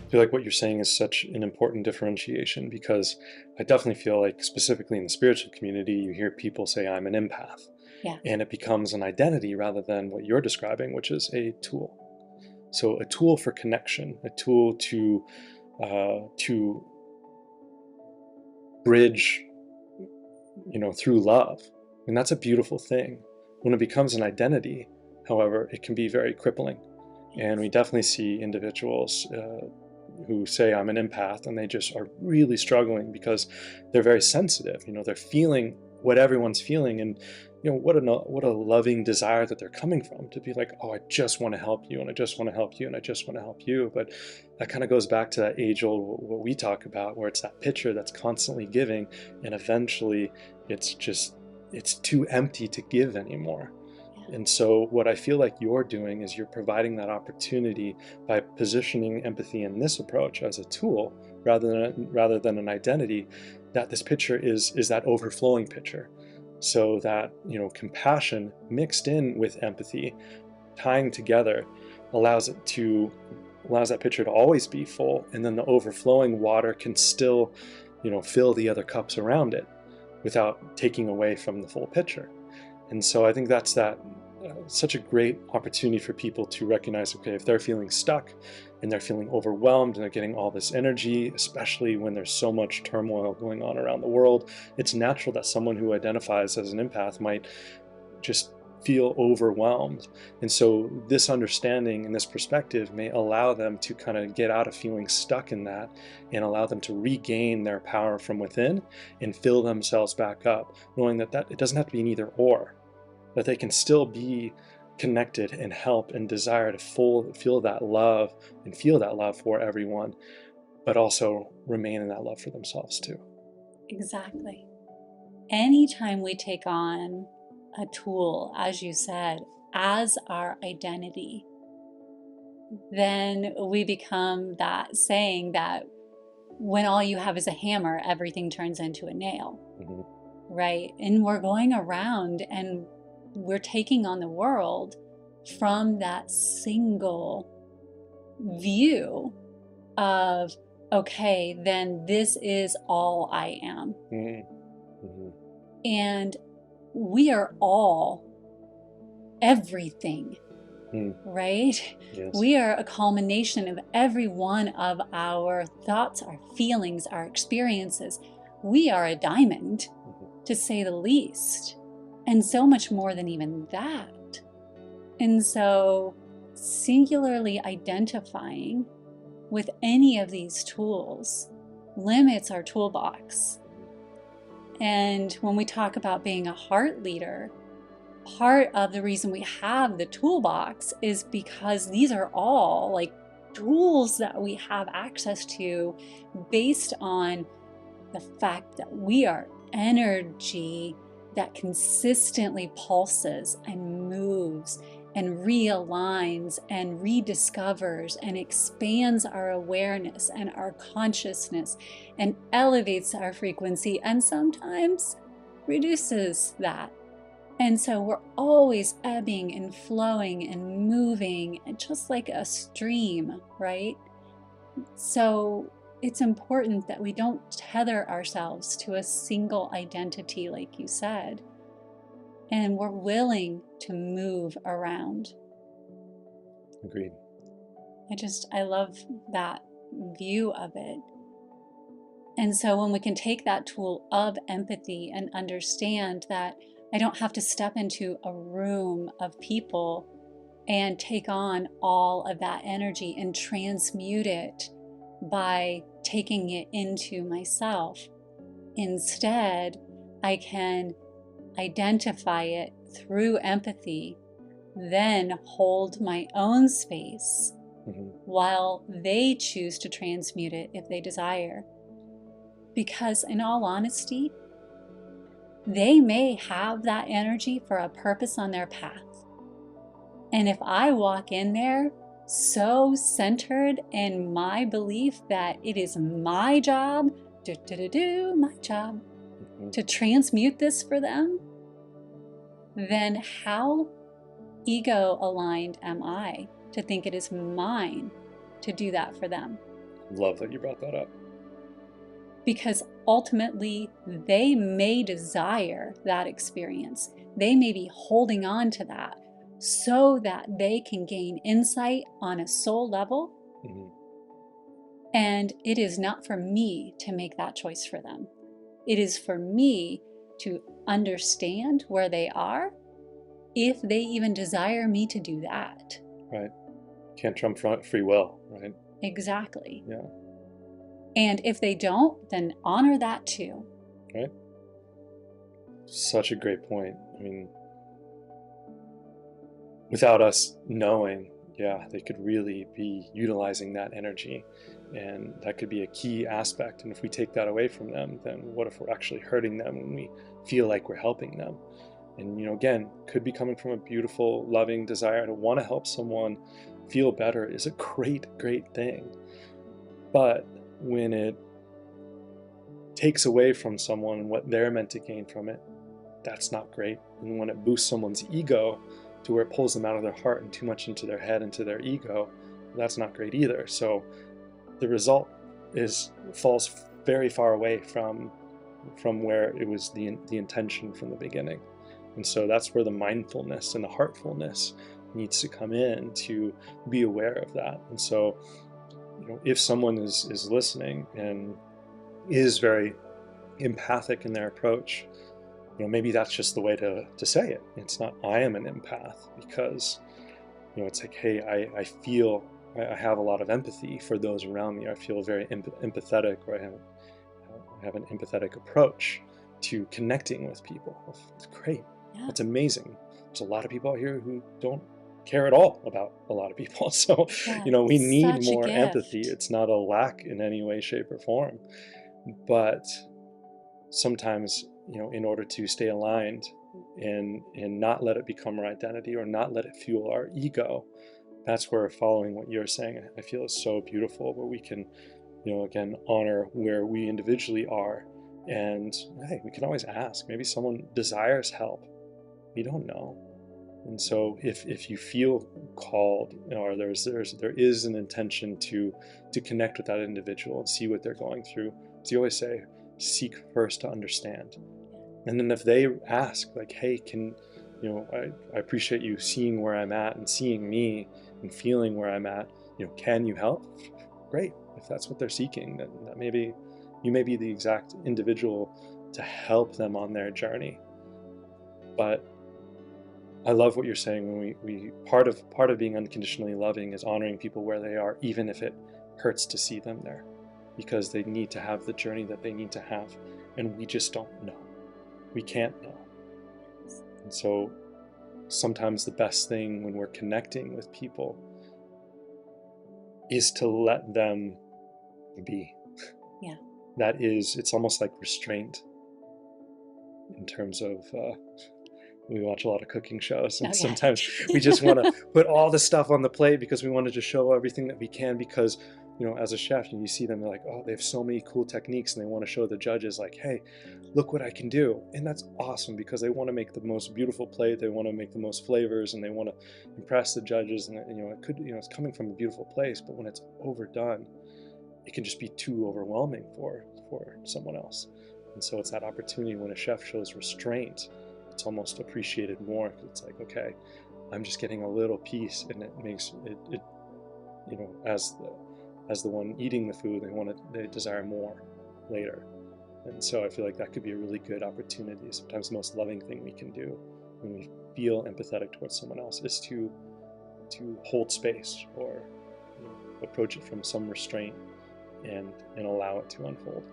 feel like what you're saying is such an important differentiation, because I definitely feel like, specifically in the spiritual community, you hear people say, I'm an empath, Yeah. and it becomes an identity rather than what you're describing, which is a tool. So a tool for connection, a tool to bridge, through love. And that's a beautiful thing. When it becomes an identity, however, it can be very crippling. And we definitely see individuals who say, I'm an empath, and they just are really struggling because they're very sensitive. They're feeling what everyone's feeling, and what a loving desire that they're coming from, to be like, oh, I just want to help you, and I just want to help you, and I just want to help you. But that kind of goes back to that age-old, what we talk about, where it's that pitcher that's constantly giving, and eventually it's too empty to give anymore. And so what I feel like you're doing is you're providing that opportunity by positioning empathy in this approach as a tool rather than an identity, that this pitcher is that overflowing pitcher. So that, compassion mixed in with empathy, tying together, allows that pitcher to always be full, and then the overflowing water can still, fill the other cups around it without taking away from the full pitcher. And so I think that's such a great opportunity for people to recognize, okay, if they're feeling stuck and they're feeling overwhelmed and they're getting all this energy, especially when there's so much turmoil going on around the world, it's natural that someone who identifies as an empath might just feel overwhelmed. And so this understanding and this perspective may allow them to kind of get out of feeling stuck in that, and allow them to regain their power from within and fill themselves back up, knowing that it doesn't have to be an either or, that they can still be connected and help and desire to feel that love and feel that love for everyone, but also remain in that love for themselves too. Exactly. Anytime we take on a tool, as you said, as our identity, then we become that saying that when all you have is a hammer, everything turns into a nail, right? And we're going around and we're taking on the world from that single view of, okay, then this is all I am. And we are all everything, right? Yes. We are a culmination of every one of our thoughts, our feelings, our experiences. We are a diamond, to say the least, and so much more than even that. And so singularly identifying with any of these tools limits our toolbox. And when we talk about being a heart leader, part of the reason we have the toolbox is because these are all like tools that we have access to based on the fact that we are energy that consistently pulses and moves and realigns and rediscovers and expands our awareness and our consciousness and elevates our frequency, and sometimes reduces that. And so we're always ebbing and flowing and moving, and just like a stream, right? So it's important that we don't tether ourselves to a single identity, like you said, and we're willing to move around. Agreed. I love that view of it. And so when we can take that tool of empathy and understand that I don't have to step into a room of people and take on all of that energy and transmute it by taking it into myself. Instead, I can identify it through empathy, then hold my own space while they choose to transmute it if they desire. Because in all honesty, they may have that energy for a purpose on their path. And if I walk in there so centered in my belief that it is my job, my job, to transmute this for them, then how ego aligned am I to think it is mine to do that for them? Love that you brought that up. Because ultimately, they may desire that experience. They may be holding on to that so that they can gain insight on a soul level. Mm-hmm. And it is not for me to make that choice for them. It is for me to understand where they are, if they even desire me to do that. Right. Can't trump free will, right? Exactly. Yeah. And if they don't, then honor that too. Right. Such a great point. I mean, without us knowing, yeah, they could really be utilizing that energy, and that could be a key aspect. And if we take that away from them, then what if we're actually hurting them when we feel like we're helping them? And, again, could be coming from a beautiful, loving desire to want to help someone feel better is a great, great thing. But when it takes away from someone what they're meant to gain from it, that's not great. And when it boosts someone's ego to where it pulls them out of their heart and too much into their head, into their ego, that's not great either. So the result falls very far away from where it was the intention from the beginning. And so that's where the mindfulness and the heartfulness needs to come in, to be aware of that. And so, if someone is listening and is very empathic in their approach, maybe that's just the way to say it. It's not, I am an empath, because, it's like, hey, I feel, I have a lot of empathy for those around me. I feel very empathetic, or I have an empathetic approach to connecting with people. It's great. Yeah. It's amazing. There's a lot of people out here who don't care at all about a lot of people. So, Yeah, we need such a more empathy. gift. It's not a lack in any way, shape, or form. But sometimes, in order to stay aligned and not let it become our identity, or not let it fuel our ego, that's where following what you're saying, I feel, is so beautiful, where we can, again, honor where we individually are. And hey, we can always ask. Maybe someone desires help. We don't know. And so if you feel called, or there is an intention to connect with that individual and see what they're going through, as you always say, seek first to understand. And then if they ask, like, hey, can, I appreciate you seeing where I'm at and seeing me and feeling where I'm at, can you help? Great. If that's what they're seeking, then maybe you may be the exact individual to help them on their journey. But I love what you're saying. When we part of being unconditionally loving is honoring people where they are, even if it hurts to see them there, because they need to have the journey that they need to have, and we just don't know. We can't know. And so sometimes the best thing when we're connecting with people is to let them be. Yeah. It's almost like restraint, in terms of, we watch a lot of cooking shows, and sometimes we just want to put all the stuff on the plate because we want to just show everything that we can, because, as a chef, and you see them, they're like, oh, they have so many cool techniques, and they want to show the judges, like, hey, look what I can do. And that's awesome, because they want to make the most beautiful plate, they want to make the most flavors, and they want to impress the judges. And it could, it's coming from a beautiful place, but when it's overdone, it can just be too overwhelming for someone else. And so it's that opportunity when a chef shows restraint, it's almost appreciated more, because it's like, okay, I'm just getting a little piece, and it makes it as the one eating the food, they desire more later. And so I feel like that could be a really good opportunity. Sometimes the most loving thing we can do when we feel empathetic towards someone else is to hold space, or approach it from some restraint, and allow it to unfold.